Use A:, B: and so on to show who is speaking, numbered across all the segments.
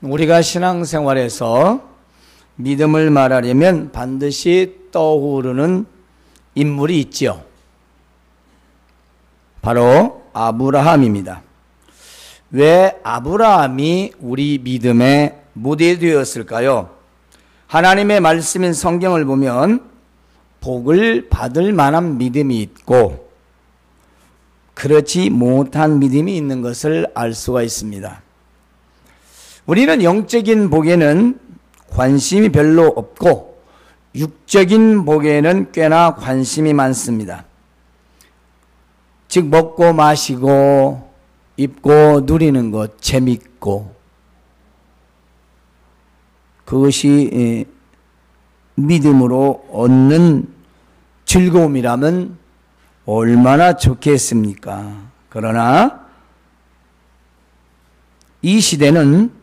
A: 우리가 신앙생활에서 믿음을 말하려면 반드시 떠오르는 인물이 있지요. 바로 아브라함입니다. 왜 아브라함이 우리 믿음의 모델되었을까요? 하나님의 말씀인 성경을 보면 복을 받을 만한 믿음이 있고 그렇지 못한 믿음이 있는 것을 알 수가 있습니다. 우리는 영적인 복에는 관심이 별로 없고 육적인 복에는 꽤나 관심이 많습니다. 즉 먹고 마시고 입고 누리는 것, 재밌고 그것이 믿음으로 얻는 즐거움이라면 얼마나 좋겠습니까? 그러나 이 시대는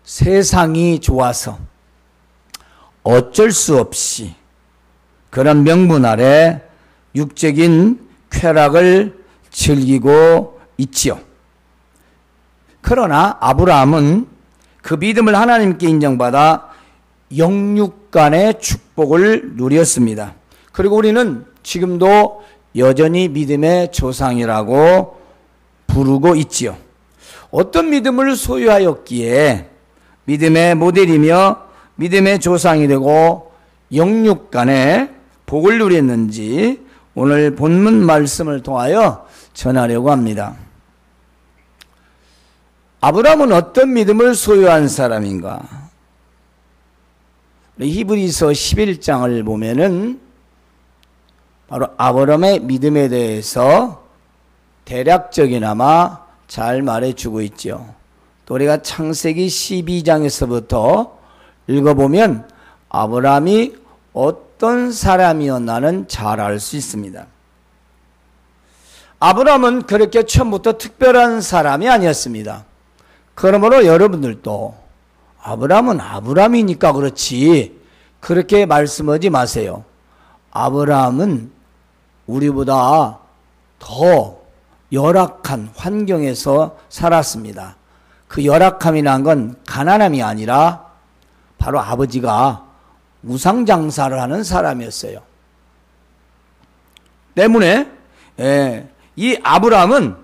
A: 세상이 좋아서 어쩔 수 없이 그런 명분 아래 육적인 쾌락을 즐기고 있지요. 그러나 아브라함은 그 믿음을 하나님께 인정받아 영육간의 축복을 누렸습니다. 그리고 우리는 지금도 여전히 믿음의 조상이라고 부르고 있지요. 어떤 믿음을 소유하였기에 믿음의 모델이며 믿음의 조상이 되고 영육간의 복을 누렸는지 오늘 본문 말씀을 통하여 전하려고 합니다. 아브라함은 어떤 믿음을 소유한 사람인가? 히브리서 11장을 보면은 바로 아브라함의 믿음에 대해서 대략적이나마 잘 말해주고 있죠. 또 우리가 창세기 12장에서부터 읽어보면 아브라함이 어떤 사람이었나는 잘 알 수 있습니다. 아브라함은 그렇게 처음부터 특별한 사람이 아니었습니다. 그러므로 여러분들도 아브라함은 아브라함이니까 그렇지 그렇게 말씀하지 마세요. 아브라함은 우리보다 더 열악한 환경에서 살았습니다. 그 열악함이란 건 가난함이 아니라 바로 아버지가 우상장사를 하는 사람이었어요. 때문에 이 아브라함은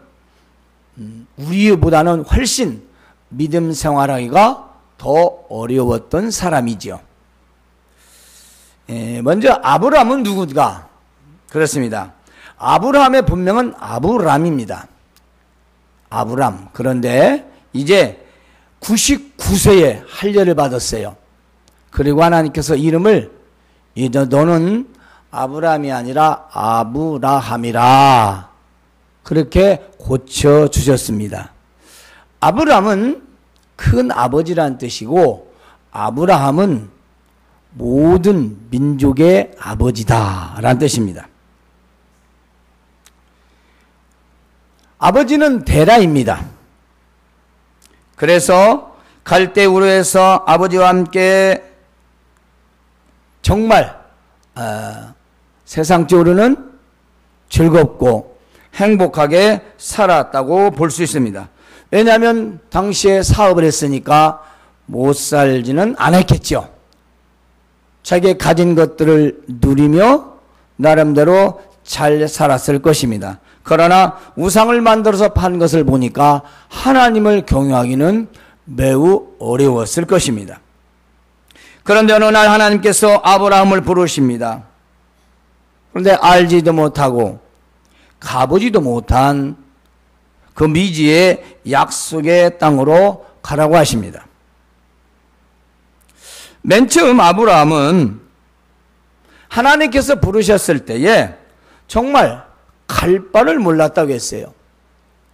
A: 우리보다는 훨씬 믿음 생활하기가 더 어려웠던 사람이죠. 먼저 아브라함은 누구가? 그렇습니다. 아브라함의 본명은 아브람입니다. 아브람. 그런데 이제 99세에 할례를 받았어요. 그리고 하나님께서 이름을 너는 아브람이 아니라 아브라함이라 그렇게 고쳐주셨습니다. 아브람은 큰 아버지라는 뜻이고 아브라함은 모든 민족의 아버지다라는 뜻입니다. 아버지는 데라입니다. 그래서 갈대우르에서 아버지와 함께 정말 세상적으로는 즐겁고 행복하게 살았다고 볼 수 있습니다. 왜냐하면 당시에 사업을 했으니까 못 살지는 않았겠죠. 자기 가진 것들을 누리며 나름대로 잘 살았을 것입니다. 그러나 우상을 만들어서 판 것을 보니까 하나님을 경외하기는 매우 어려웠을 것입니다. 그런데 어느 날 하나님께서 아브라함을 부르십니다. 그런데 알지도 못하고 가보지도 못한 그 미지의 약속의 땅으로 가라고 하십니다. 맨 처음 아브라함은 하나님께서 부르셨을 때에 정말 갈 바를 몰랐다고 했어요.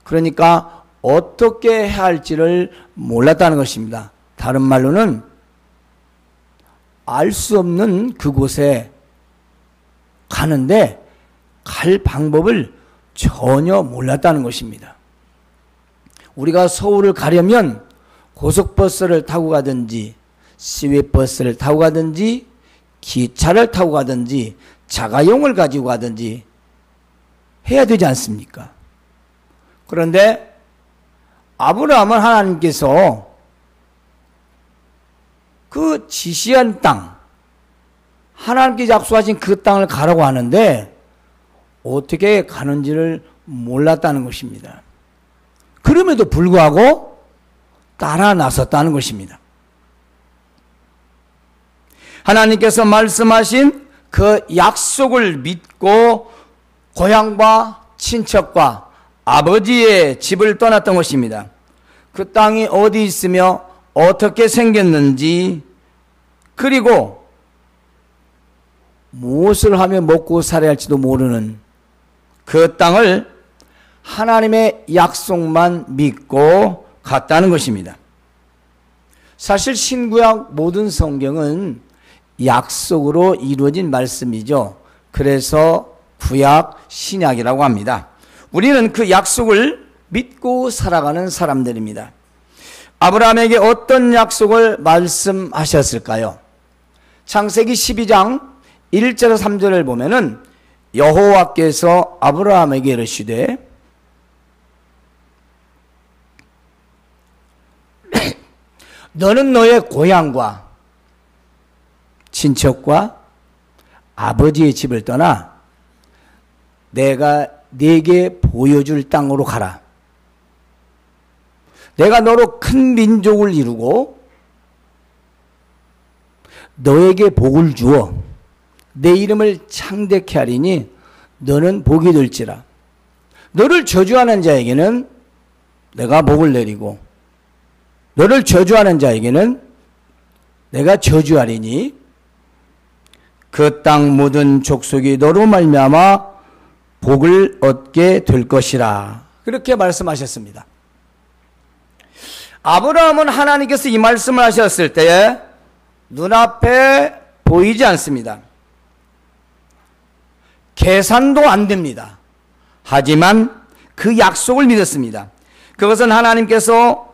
A: 그러니까 어떻게 해야 할지를 몰랐다는 것입니다. 다른 말로는 알 수 없는 그곳에 가는데 갈 방법을 전혀 몰랐다는 것입니다. 우리가 서울을 가려면 고속버스를 타고 가든지 시외버스를 타고 가든지 기차를 타고 가든지 자가용을 가지고 가든지 해야 되지 않습니까? 그런데 아브라함은 하나님께서 그 지시한 땅, 하나님께 약속하신 그 땅을 가라고 하는데 어떻게 가는지를 몰랐다는 것입니다. 그럼에도 불구하고 따라 나섰다는 것입니다. 하나님께서 말씀하신 그 약속을 믿고 고향과 친척과 아버지의 집을 떠났던 것입니다. 그 땅이 어디 있으며 어떻게 생겼는지, 그리고 무엇을 하며 먹고 살아야 할지도 모르는 그 땅을 하나님의 약속만 믿고 갔다는 것입니다. 사실 신구약 모든 성경은 약속으로 이루어진 말씀이죠. 그래서 구약, 신약이라고 합니다. 우리는 그 약속을 믿고 살아가는 사람들입니다. 아브라함에게 어떤 약속을 말씀하셨을까요? 창세기 12장 1절에서 3절을 보면은 여호와께서 아브라함에게 이르시되 너는 너의 고향과 친척과 아버지의 집을 떠나 내가 네게 보여줄 땅으로 가라. 내가 너로 큰 민족을 이루고 너에게 복을 주어 내 이름을 창대케 하리니 너는 복이 될지라. 너를 저주하는 자에게는 내가 복을 내리고 너를 저주하는 자에게는 내가 저주하리니 그 땅 모든 족속이 너로 말미암아 복을 얻게 될 것이라. 그렇게 말씀하셨습니다. 아브라함은 하나님께서 이 말씀을 하셨을 때에 눈앞에 보이지 않습니다. 계산도 안 됩니다. 하지만 그 약속을 믿었습니다. 그것은 하나님께서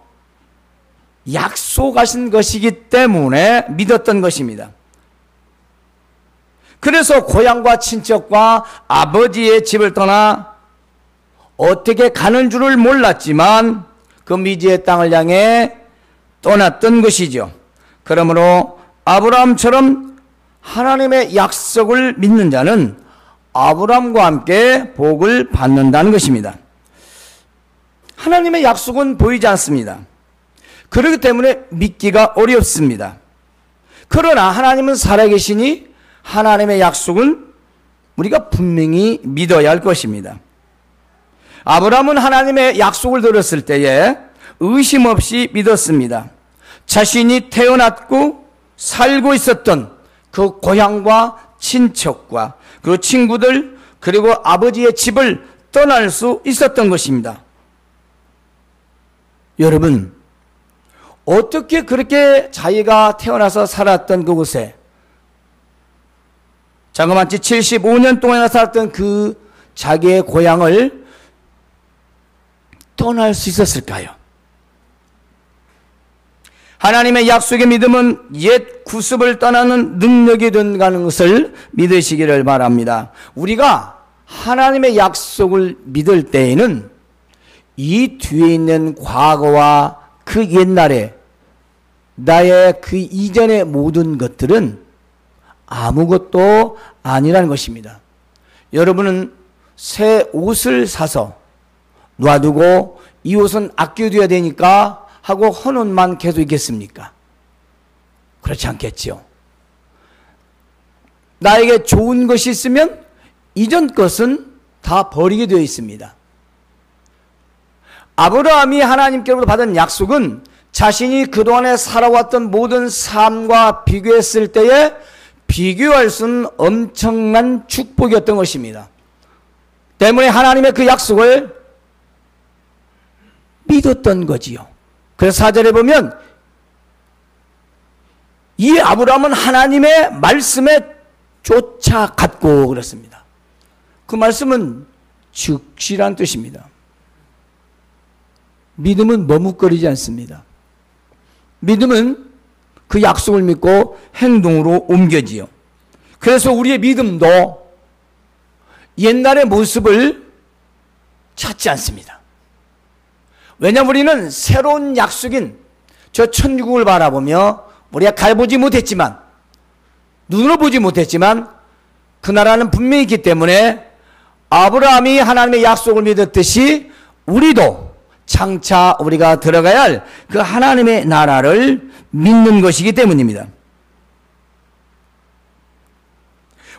A: 약속하신 것이기 때문에 믿었던 것입니다. 그래서 고향과 친척과 아버지의 집을 떠나 어떻게 가는 줄을 몰랐지만 그 미지의 땅을 향해 떠났던 것이죠. 그러므로 아브라함처럼 하나님의 약속을 믿는 자는 아브라함과 함께 복을 받는다는 것입니다. 하나님의 약속은 보이지 않습니다. 그렇기 때문에 믿기가 어렵습니다. 그러나 하나님은 살아계시니 하나님의 약속은 우리가 분명히 믿어야 할 것입니다. 아브라함은 하나님의 약속을 들었을 때에 의심 없이 믿었습니다. 자신이 태어났고 살고 있었던 그 고향과 친척과 그 친구들 그리고 아버지의 집을 떠날 수 있었던 것입니다. 여러분, 어떻게 그렇게 자기가 태어나서 살았던 그곳에 자그마치 75년 동안이나 살았던 그 자기의 고향을 떠날 수 있었을까요? 하나님의 약속의 믿음은 옛 구습을 떠나는 능력이 된다는 것을 믿으시기를 바랍니다. 우리가 하나님의 약속을 믿을 때에는 이 뒤에 있는 과거와 그 옛날에 나의 그 이전의 모든 것들은 아무것도 아니라는 것입니다. 여러분은 새 옷을 사서 놔두고 이 옷은 아껴둬야 되니까 하고 헌 옷만 계속 있겠습니까? 그렇지 않겠지요. 나에게 좋은 것이 있으면 이전 것은 다 버리게 되어 있습니다. 아브라함이 하나님께로부터 받은 약속은 자신이 그동안에 살아왔던 모든 삶과 비교했을 때에 비교할 수는 엄청난 축복이었던 것입니다. 때문에 하나님의 그 약속을 믿었던 거지요. 그래서 4절에 보면 이 아브라함은 하나님의 말씀에 쫓아갔고 그랬습니다. 그 말씀은 즉시란 뜻입니다. 믿음은 머뭇거리지 않습니다. 믿음은 그 약속을 믿고 행동으로 옮겨지요. 그래서 우리의 믿음도 옛날의 모습을 찾지 않습니다. 왜냐하면 우리는 새로운 약속인 저 천국을 바라보며 우리가 가보지 못했지만, 눈으로 보지 못했지만 그 나라는 분명히 있기 때문에 아브라함이 하나님의 약속을 믿었듯이 우리도 장차 우리가 들어가야 할 그 하나님의 나라를 믿는 것이기 때문입니다.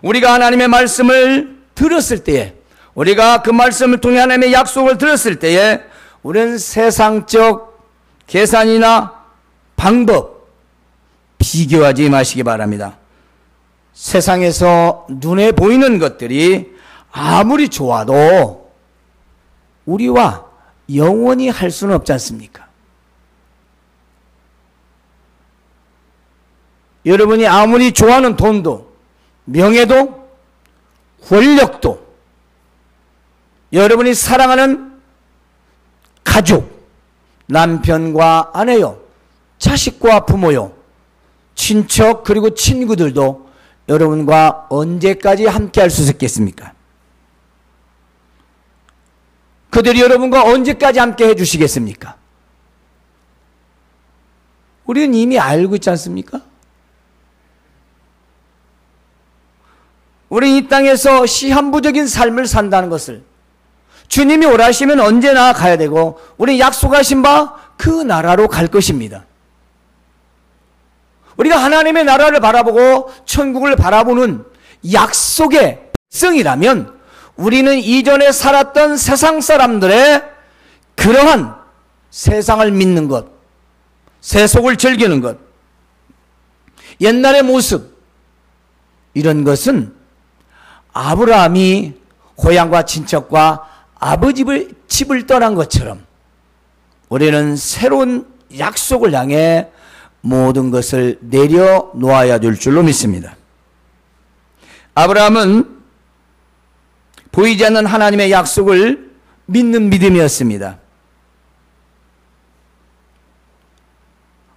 A: 우리가 하나님의 말씀을 들었을 때에, 우리가 그 말씀을 통해 하나님의 약속을 들었을 때에 우리는 세상적 계산이나 방법 비교하지 마시기 바랍니다. 세상에서 눈에 보이는 것들이 아무리 좋아도 우리와 영원히 할 수는 없지 않습니까? 여러분이 아무리 좋아하는 돈도, 명예도, 권력도, 여러분이 사랑하는 가족, 남편과 아내요, 자식과 부모요, 친척 그리고 친구들도 여러분과 언제까지 함께 할 수 있겠습니까? 그들이 여러분과 언제까지 함께 해주시겠습니까? 우리는 이미 알고 있지 않습니까? 우리는 이 땅에서 시한부적인 삶을 산다는 것을, 주님이 오라시면 언제나 가야 되고 우리는 약속하신 바 그 나라로 갈 것입니다. 우리가 하나님의 나라를 바라보고 천국을 바라보는 약속의 백성이라면 우리는 이전에 살았던 세상 사람들의 그러한 세상을 믿는 것, 세속을 즐기는 것, 옛날의 모습, 이런 것은 아브라함이 고향과 친척과 아버지 집을 떠난 것처럼 우리는 새로운 약속을 향해 모든 것을 내려놓아야 될 줄로 믿습니다. 아브라함은 보이지 않는 하나님의 약속을 믿는 믿음이었습니다.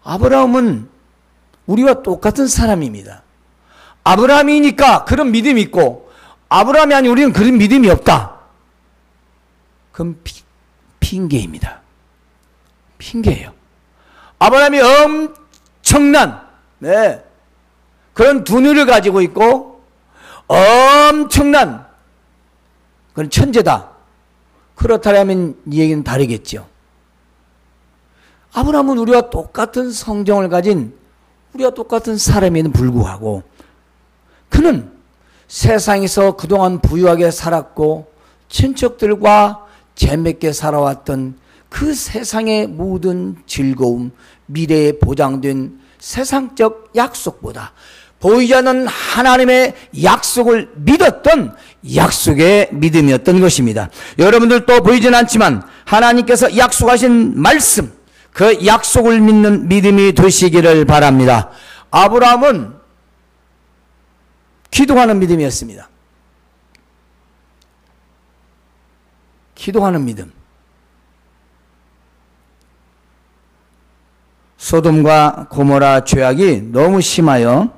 A: 아브라함은 우리와 똑같은 사람입니다. 아브라함이니까 그런 믿음이 있고 아브라함이 아닌 우리는 그런 믿음이 없다. 그건 핑계입니다. 핑계예요. 아브라함이 엄청난 그런 두뇌를 가지고 있고 엄청난 그건 천재다. 그렇다면 이 얘기는 다르겠죠. 아브라함은 우리와 똑같은 성정을 가진 우리와 똑같은 사람에는 불구하고 그는 세상에서 그동안 부유하게 살았고 친척들과 재밌게 살아왔던 그 세상의 모든 즐거움, 미래에 보장된 세상적 약속보다 보이지 않는 하나님의 약속을 믿었던 약속의 믿음이었던 것입니다. 여러분들도 보이진 않지만 하나님께서 약속하신 말씀, 그 약속을 믿는 믿음이 되시기를 바랍니다. 아브라함은 기도하는 믿음이었습니다. 기도하는 믿음. 소돔과 고모라 죄악이 너무 심하여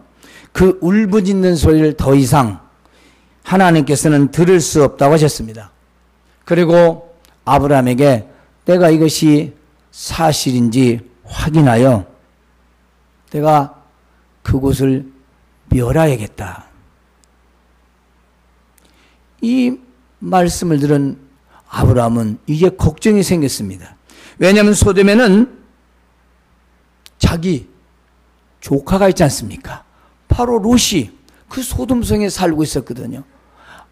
A: 그 울부짖는 소리를 더 이상 하나님께서는 들을 수 없다고 하셨습니다. 그리고 아브라함에게 내가 이것이 사실인지 확인하여 내가 그곳을 멸하야겠다. 이 말씀을 들은 아브라함은 이제 걱정이 생겼습니다. 왜냐하면 소돔에는 자기 조카가 있지 않습니까? 바로 롯이 그 소돔성에 살고 있었거든요.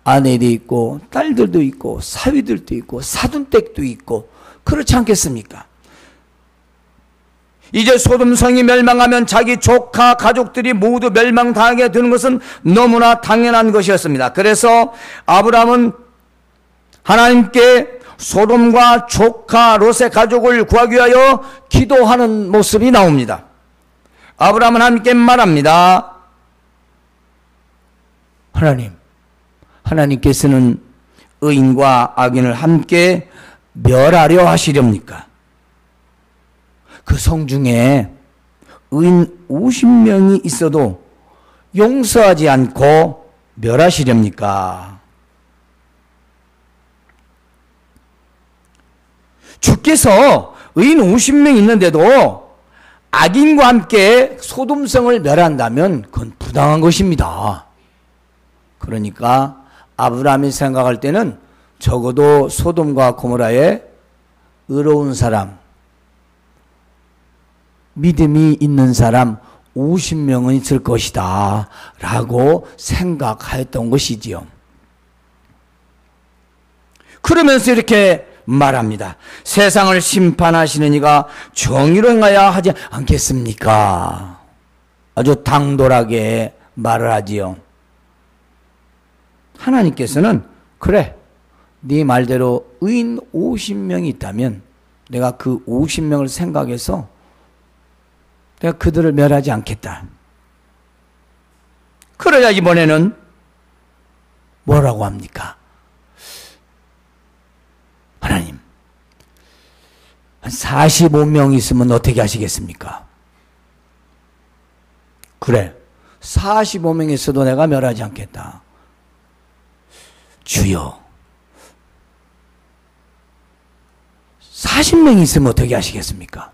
A: 아내도 있고 딸들도 있고 사위들도 있고 사돈댁도 있고 그렇지 않겠습니까? 이제 소돔성이 멸망하면 자기 조카 가족들이 모두 멸망당하게 되는 것은 너무나 당연한 것이었습니다. 그래서 아브라함은 하나님께 소돔과 조카 롯의 가족을 구하기 위하여 기도하는 모습이 나옵니다. 아브라함은 하나님께 말합니다. 하나님께서는 의인과 악인을 함께 멸하려 하시렵니까? 그 성 중에 의인 50명이 있어도 용서하지 않고 멸하시렵니까? 주께서 의인 50명 있는데도 악인과 함께 소돔성을 멸한다면 그건 부당한 것입니다. 그러니까 아브라함이 생각할 때는 적어도 소돔과 고모라에 의로운 사람, 믿음이 있는 사람 50명은 있을 것이다 라고 생각하였던 것이지요. 그러면서 이렇게 말합니다. 세상을 심판하시는 이가 정의로 행하야 하지 않겠습니까? 아주 당돌하게 말을 하지요. 하나님께서는 그래, 네 말대로 의인 50명이 있다면 내가 그 50명을 생각해서 내가 그들을 멸하지 않겠다. 그러자 이번에는 뭐라고 합니까? 하나님, 한 45명 있으면 어떻게 하시겠습니까? 그래, 45명 있어도 내가 멸하지 않겠다. 주여, 40명 있으면 어떻게 하시겠습니까?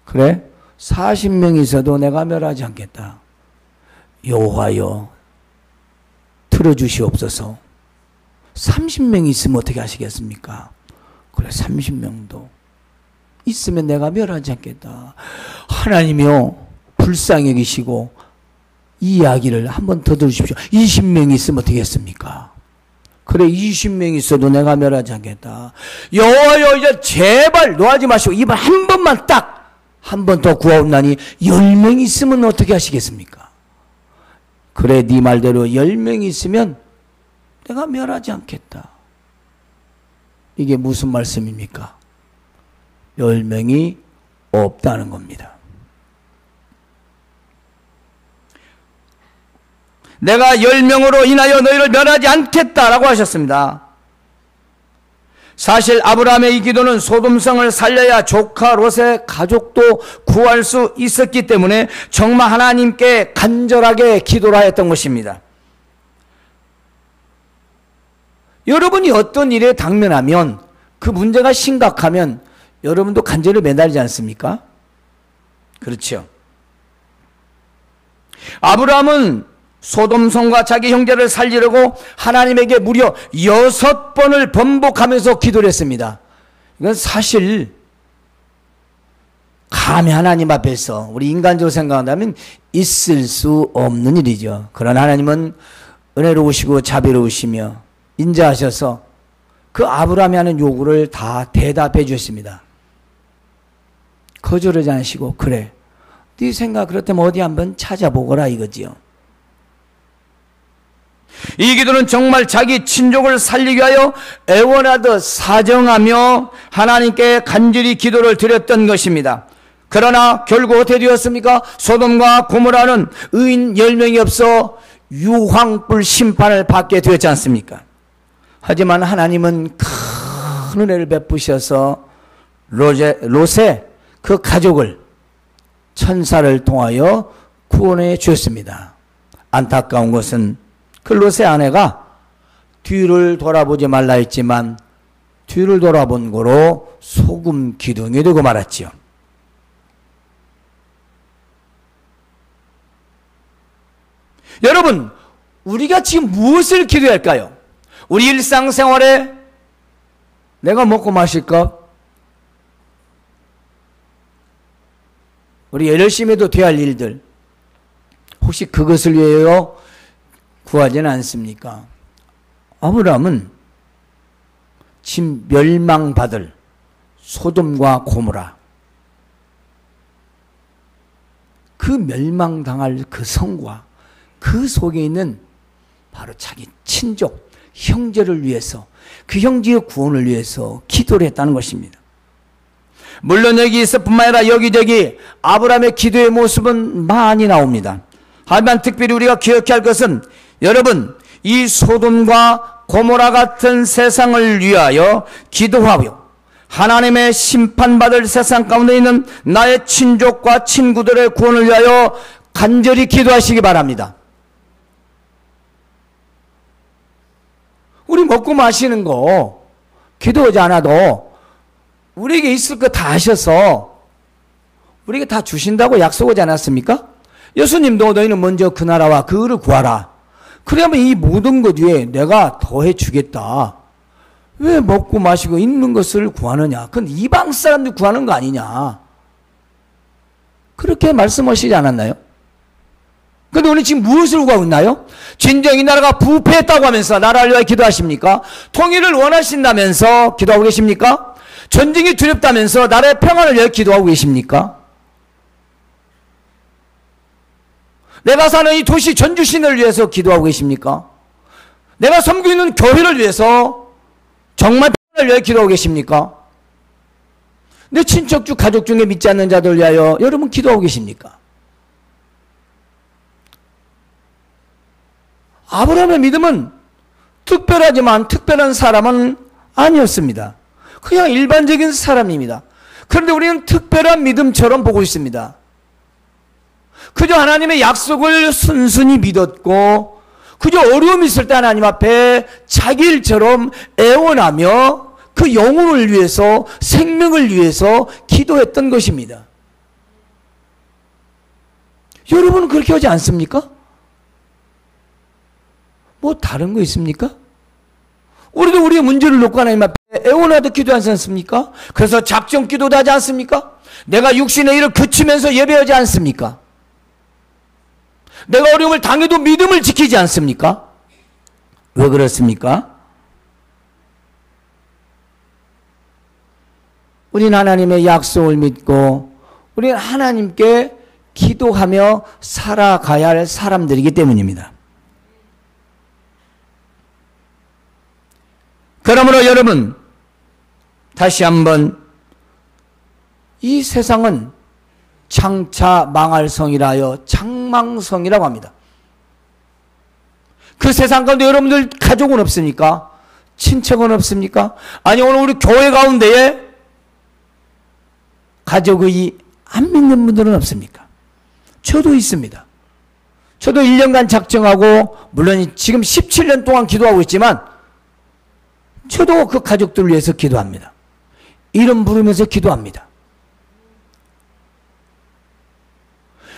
A: 그래, 40명 있어도 내가 멸하지 않겠다. 여호와여, 들어주시옵소서. 30명 있으면 어떻게 하시겠습니까? 그래, 30명도 있으면 내가 멸하지 않겠다. 하나님이요, 불쌍히 여기시고 이 이야기를 한 번 더 들으십시오. 20명 있으면 어떻게 했습니까? 그래, 20명 있어도 내가 멸하지 않겠다. 여호와여, 이제 제발 놓아지 마시고 이번 한 번만 딱 한 번 더 구하옵나니 10명 있으면 어떻게 하시겠습니까? 그래, 네 말대로 10명 있으면 내가 멸하지 않겠다. 이게 무슨 말씀입니까? 10명이 없다는 겁니다. 내가 10명으로 인하여 너희를 멸하지 않겠다라고 하셨습니다. 사실 아브라함의 이 기도는 소돔성을 살려야 조카 롯의 가족도 구할 수 있었기 때문에 정말 하나님께 간절하게 기도를 하였던 것입니다. 여러분이 어떤 일에 당면하면 그 문제가 심각하면 여러분도 간절히 매달리지 않습니까? 그렇죠. 아브라함은 소돔성과 자기 형제를 살리려고 하나님에게 무려 6번을 번복하면서 기도를 했습니다. 이건 사실 감히 하나님 앞에서 우리 인간적으로 생각한다면 있을 수 없는 일이죠. 그러나 하나님은 은혜로우시고 자비로우시며 인자하셔서 그 아브라함이 하는 요구를 다 대답해 주셨습니다. 거절하지 않으시고 그래, 네 생각 그렇다면 어디 한번 찾아보거라 이거지요. 이 기도는 정말 자기 친족을 살리기 위하여 애원하듯 사정하며 하나님께 간절히 기도를 드렸던 것입니다. 그러나 결국 어떻게 되었습니까? 소돔과 고모라는 의인 10명이 없어 유황불 심판을 받게 되었지 않습니까? 하지만 하나님은 큰 은혜를 베푸셔서 롯의 그 가족을 천사를 통하여 구원해 주었습니다. 안타까운 것은 그 롯의 아내가 뒤를 돌아보지 말라 했지만 뒤를 돌아본 거로 소금 기둥이 되고 말았지요. 여러분, 우리가 지금 무엇을 기도해야 할까요? 우리 일상생활에 내가 먹고 마실 것, 우리 열심히 해도 돼야 할 일들, 혹시 그것을 위하여 구하지는 않습니까? 아브라함은 지금 멸망받을 소돔과 고모라, 그 멸망당할 그 성과 그 속에 있는 바로 자기 친족, 형제를 위해서, 그 형제의 구원을 위해서 기도를 했다는 것입니다. 물론 여기서뿐만 아니라 여기저기 아브라함의 기도의 모습은 많이 나옵니다. 하지만 특별히 우리가 기억해야 할 것은 여러분, 이 소돔과 고모라 같은 세상을 위하여 기도하며 하나님의 심판받을 세상 가운데 있는 나의 친족과 친구들의 구원을 위하여 간절히 기도하시기 바랍니다. 우리 먹고 마시는 거 기도하지 않아도 우리에게 있을 거 다 하셔서 우리에게 다 주신다고 약속하지 않았습니까? 예수님도 너희는 먼저 그 나라와 그 의를 구하라. 그러면 이 모든 것 위에 내가 더해 주겠다. 왜 먹고 마시고 있는 것을 구하느냐? 그건 이방 사람들 구하는 거 아니냐? 그렇게 말씀하시지 않았나요? 그런데 우리 지금 무엇을 구하고 있나요? 진정 이 나라가 부패했다고 하면서 나라를 위하여 기도하십니까? 통일을 원하신다면서 기도하고 계십니까? 전쟁이 두렵다면서 나라의 평안을 위하여 기도하고 계십니까? 내가 사는 이 도시 전주시를 위해서 기도하고 계십니까? 내가 섬기고 있는 교회를 위해서 정말 평안을 위하여 기도하고 계십니까? 내 친척 가족 중에 믿지 않는 자들 위하여 여러분 기도하고 계십니까? 아브라함의 믿음은 특별하지만 특별한 사람은 아니었습니다. 그냥 일반적인 사람입니다. 그런데 우리는 특별한 믿음처럼 보고 있습니다. 그저 하나님의 약속을 순순히 믿었고 그저 어려움이 있을 때 하나님 앞에 자기 일처럼 애원하며 그 영혼을 위해서 생명을 위해서 기도했던 것입니다. 여러분은 그렇게 하지 않습니까? 뭐 다른 거 있습니까? 우리도 우리의 문제를 놓고 하나님 앞에 애원하듯 기도하지 않습니까? 그래서 작정 기도도 하지 않습니까? 내가 육신의 일을 그치면서 예배하지 않습니까? 내가 어려움을 당해도 믿음을 지키지 않습니까? 왜 그렇습니까? 우리는 하나님의 약속을 믿고 우리는 하나님께 기도하며 살아가야 할 사람들이기 때문입니다. 그러므로 여러분, 다시 한번 이 세상은 장차 망할 성이라 하여 장망성이라고 합니다. 그 세상 가운데 여러분들 가족은 없습니까? 친척은 없습니까? 아니 오늘 우리 교회 가운데에 가족의 안 믿는 분들은 없습니까? 저도 있습니다. 저도 1년간 작정하고 물론 지금 17년 동안 기도하고 있지만 저도 그 가족들을 위해서 기도합니다. 이름 부르면서 기도합니다.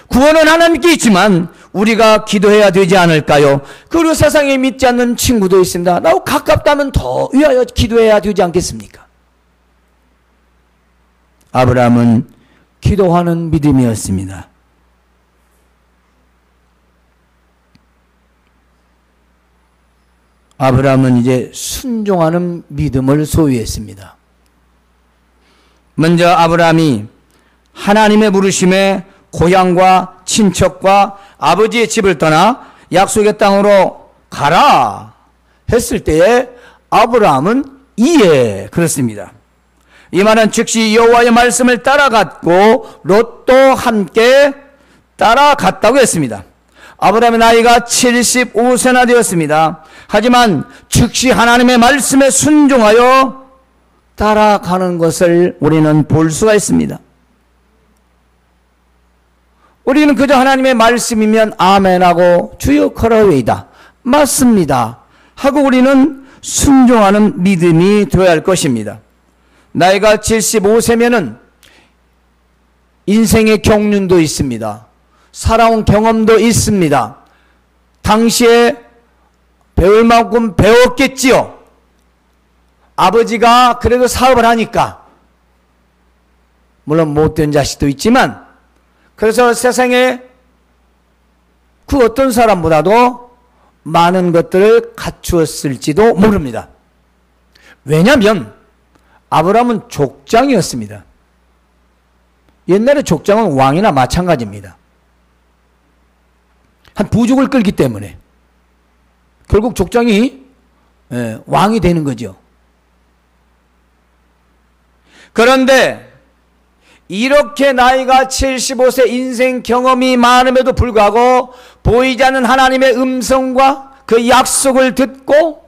A: 구원은 하나님께 있지만 우리가 기도해야 되지 않을까요? 그리고 세상에 믿지 않는 친구도 있습니다. 나하고 가깝다면 더 위하여 기도해야 되지 않겠습니까? 아브라함은 기도하는 믿음이었습니다. 아브라함은 이제 순종하는 믿음을 소유했습니다. 먼저 아브라함이 하나님의 부르심에 고향과 친척과 아버지의 집을 떠나 약속의 땅으로 가라 했을 때에 아브라함은 이에 그렇습니다. 이 말은 즉시 여호와의 말씀을 따라갔고 롯도 함께 따라갔다고 했습니다. 아브라함의 나이가 75세나 되었습니다. 하지만 즉시 하나님의 말씀에 순종하여 따라가는 것을 우리는 볼 수가 있습니다. 우리는 그저 하나님의 말씀이면 아멘하고 주여 그러웨이다 맞습니다 하고 우리는 순종하는 믿음이 되어야 할 것입니다. 나이가 75세면은 인생의 경륜도 있습니다. 살아온 경험도 있습니다. 당시에 배울 만큼 배웠겠지요. 아버지가 그래도 사업을 하니까 물론 못된 자식도 있지만 그래서 세상에 그 어떤 사람보다도 많은 것들을 갖추었을지도 모릅니다. 왜냐하면 아브라함은 족장이었습니다. 옛날에 족장은 왕이나 마찬가지입니다. 한 부족을 끌기 때문에 결국 족장이 왕이 되는 거죠. 그런데 이렇게 나이가 75세 인생 경험이 많음에도 불구하고 보이지 않는 하나님의 음성과 그 약속을 듣고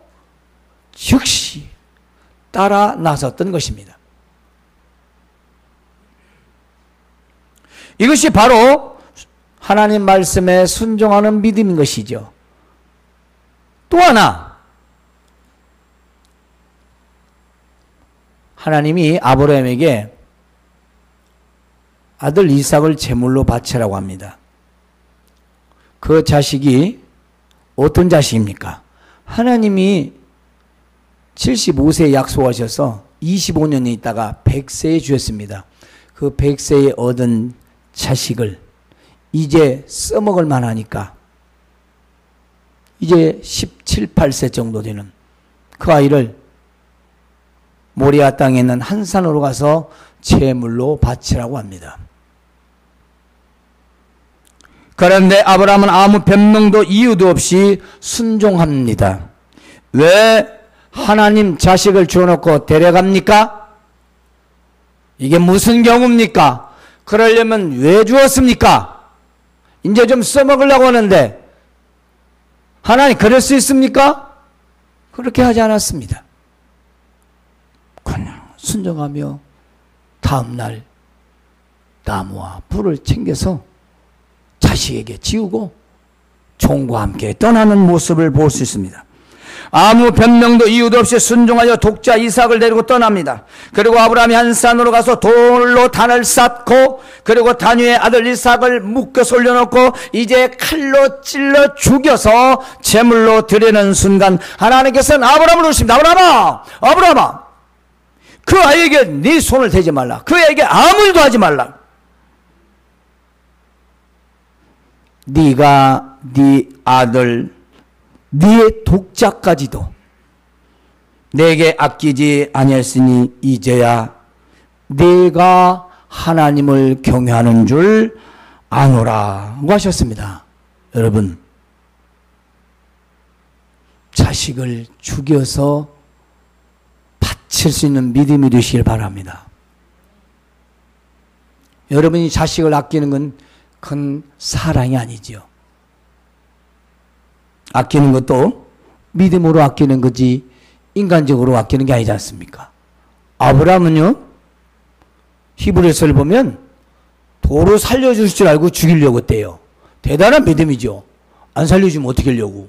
A: 즉시 따라 나섰던 것입니다. 이것이 바로 하나님 말씀에 순종하는 믿음인 것이죠. 또 하나 하나님이 아브라함에게 아들 이삭을 제물로 바치라고 합니다. 그 자식이 어떤 자식입니까? 하나님이 75세에 약속하셔서 25년이 있다가 100세에 주셨습니다. 그 100세에 얻은 자식을 이제 써먹을 만하니까 이제 17, 8세 정도 되는 그 아이를 모리아 땅에 있는 한 산으로 가서 제물로 바치라고 합니다. 그런데 아브라함은 아무 변명도 이유도 없이 순종합니다. 왜 하나님 자식을 주어놓고 데려갑니까? 이게 무슨 경우입니까? 그러려면 왜 주었습니까? 이제 좀 써먹으려고 하는데 하나님 그럴 수 있습니까? 그렇게 하지 않았습니다. 그냥 순종하며 다음날 나무와 불을 챙겨서 자식에게 지우고 종과 함께 떠나는 모습을 볼 수 있습니다. 아무 변명도 이유도 없이 순종하여 독자 이삭을 데리고 떠납니다. 그리고 아브라함이 한 산으로 가서 돌로 단을 쌓고 그리고 단 위에 아들 이삭을 묶어서 올려놓고 이제 칼로 찔러 죽여서 제물로 드리는 순간 하나님께서는 아브라함을 부르십니다. 아브라함아! 아브라함아! 그 아이에게 네 손을 대지 말라. 그 아이에게 아무 일도 하지 말라. 네가 네 아들 네의 독자까지도 내게 아끼지 아니했으니 이제야 네가 하나님을 경외하는 줄 아노라고 하셨습니다. 여러분, 자식을 죽여서 바칠 수 있는 믿음이 되시길 바랍니다. 여러분이 자식을 아끼는 건 그건 사랑이 아니지요. 아끼는 것도 믿음으로 아끼는 거지 인간적으로 아끼는 게 아니지 않습니까? 아브라함은요, 히브리서를 보면 도로 살려줄 줄 알고 죽이려고 했대요. 대단한 믿음이죠. 안 살려주면 어떻게 하려고.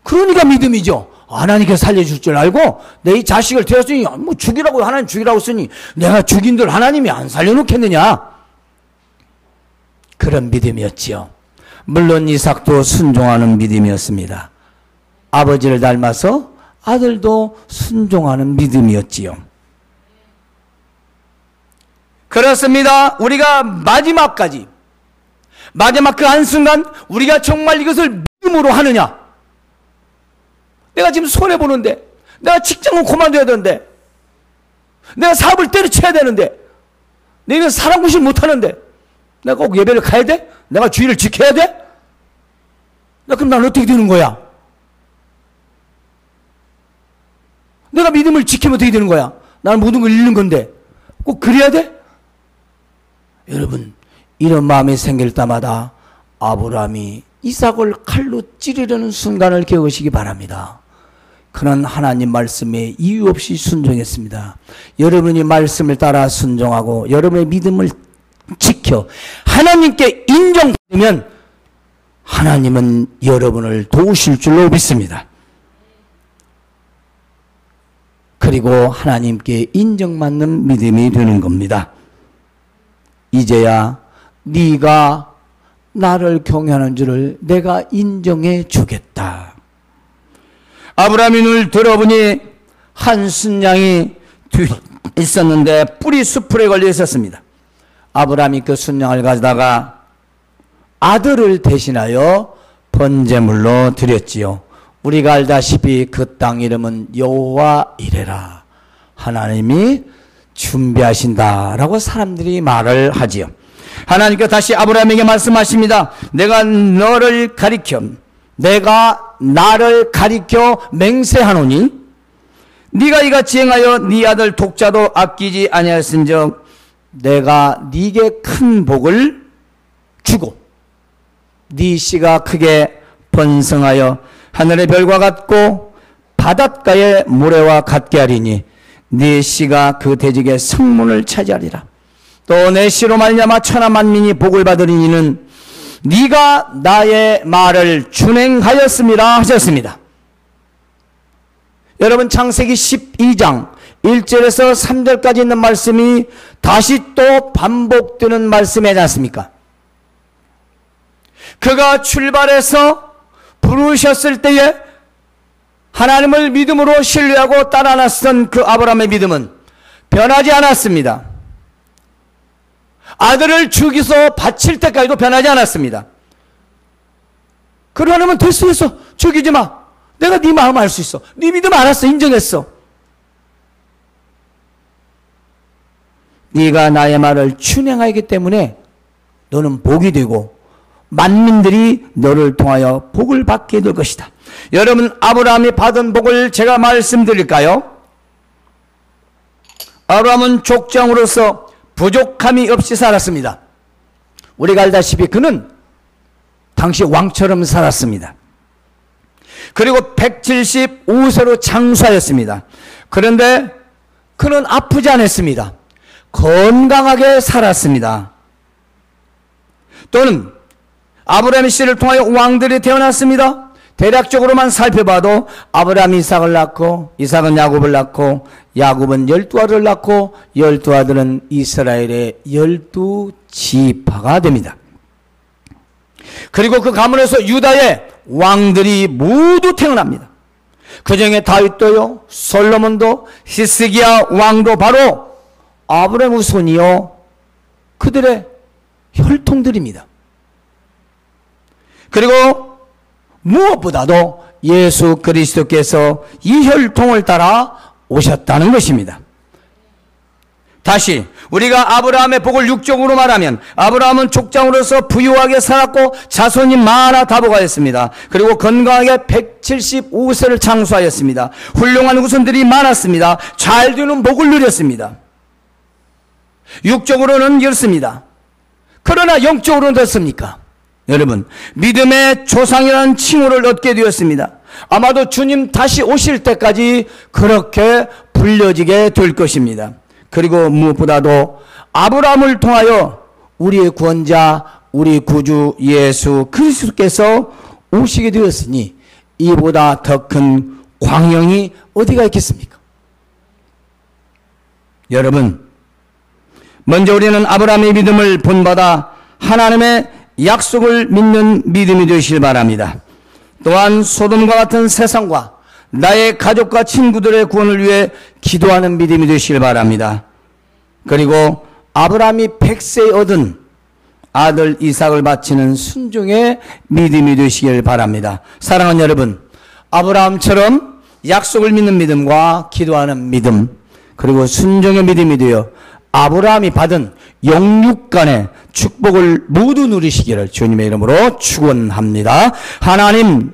A: 그러니까 믿음이죠. 하나님께서 살려줄 줄 알고 내 이 자식을 되었으니 뭐 죽이라고 하나님 죽이라고 했으니 내가 죽인들 하나님이 안 살려놓겠느냐. 그런 믿음이었지요. 물론 이삭도 순종하는 믿음이었습니다. 아버지를 닮아서 아들도 순종하는 믿음이었지요. 그렇습니다. 우리가 마지막까지 마지막 그 한순간 우리가 정말 이것을 믿음으로 하느냐. 내가 지금 손해보는데 내가 직장을 그만둬야 되는데 내가 사업을 때려쳐야 되는데 내가 사람 구실 못하는데 내가 꼭 예배를 가야 돼? 내가 주의를 지켜야 돼? 그럼 난 어떻게 되는 거야? 내가 믿음을 지키면 어떻게 되는 거야? 나는 모든 걸 잃는 건데 꼭 그래야 돼? 여러분, 이런 마음이 생길 때마다 아브라함이 이삭을 칼로 찌르려는 순간을 기억하시기 바랍니다. 그는 하나님 말씀에 이유 없이 순종했습니다. 여러분이 말씀을 따라 순종하고 여러분의 믿음을 지켜 하나님께 인정받으면 하나님은 여러분을 도우실 줄로 믿습니다. 그리고 하나님께 인정받는 믿음이 되는 겁니다. 이제야 네가 나를 경외하는 줄을 내가 인정해 주겠다. 아브라함이 눈을 들어보니 한 순양이 있었는데 뿔이 수풀에 걸려 있었습니다. 아브라함이 그 순양을 가져다가 아들을 대신하여 번제물로 드렸지요. 우리가 알다시피 그 땅 이름은 여호와 이레라. 하나님이 준비하신다라고 사람들이 말을 하지요. 하나님께서 다시 아브라함에게 말씀하십니다. 내가 너를 가리켜 내가 나를 가리켜 맹세하노니 네가 이같이 행하여 네 아들 독자도 아끼지 아니하였은즉 내가 네게 큰 복을 주고 네 씨가 크게 번성하여 하늘의 별과 같고 바닷가의 모래와 같게 하리니 네 씨가 그 대적의 성문을 차지하리라. 또 내 씨로 말미암아 천하 만민이 복을 받으리니는 네가 나의 말을 준행하였음이라 하셨습니다. 여러분, 창세기 12장 1절에서 3절까지 있는 말씀이 다시 또 반복되는 말씀이지 않습니까? 그가 출발해서 부르셨을 때에 하나님을 믿음으로 신뢰하고 따라 나선 그 아브라함의 믿음은 변하지 않았습니다. 아들을 죽이서 바칠 때까지도 변하지 않았습니다. 그러려면 됐어. 죽이지 마. 내가 네 마음 알 수 있어. 네 믿음 알았어. 인정했어. 네가 나의 말을 준행하기 때문에 너는 복이 되고 만민들이 너를 통하여 복을 받게 될 것이다. 여러분, 아브라함이 받은 복을 제가 말씀드릴까요? 아브라함은 족장으로서 부족함이 없이 살았습니다. 우리가 알다시피 그는 당시 왕처럼 살았습니다. 그리고 175세로 장수하였습니다. 그런데 그는 아프지 않았습니다. 건강하게 살았습니다. 또는 아브라함의 씨를 통하여 왕들이 태어났습니다. 대략적으로만 살펴봐도 아브라함이 이삭을 낳고 이삭은 야곱을 낳고 야곱은 12아들을 낳고 12아들은 이스라엘의 12지파가 됩니다. 그리고 그 가문에서 유다의 왕들이 모두 태어납니다. 그 중에 다윗도요, 솔로몬도, 히스기야 왕도 바로 아브라함의 손이요 그들의 혈통들입니다. 그리고 무엇보다도 예수 그리스도께서 이 혈통을 따라 오셨다는 것입니다. 다시 우리가 아브라함의 복을 육적으로 말하면 아브라함은 족장으로서 부유하게 살았고 자손이 많아 다복하였습니다. 그리고 건강하게 175세를 장수하였습니다. 훌륭한 후손들이 많았습니다. 잘 되는 복을 누렸습니다. 육적으로는 이렇습니다. 그러나 영적으로는 어떻습니까? 여러분, 믿음의 조상이라는 칭호를 얻게 되었습니다. 아마도 주님 다시 오실 때까지 그렇게 불려지게 될 것입니다. 그리고 무엇보다도 아브라함을 통하여 우리의 구원자, 우리 구주 예수 그리스도께서 오시게 되었으니 이보다 더 큰 광영이 어디가 있겠습니까? 여러분, 먼저 우리는 아브라함의 믿음을 본받아 하나님의 약속을 믿는 믿음이 되시길 바랍니다. 또한 소돔과 같은 세상과 나의 가족과 친구들의 구원을 위해 기도하는 믿음이 되시길 바랍니다. 그리고 아브라함이 100세에 얻은 아들 이삭을 바치는 순종의 믿음이 되시길 바랍니다. 사랑하는 여러분, 아브라함처럼 약속을 믿는 믿음과 기도하는 믿음, 그리고 순종의 믿음이 되어 아브라함이 받은 영육간의 축복을 모두 누리시기를 주님의 이름으로 축원합니다. 하나님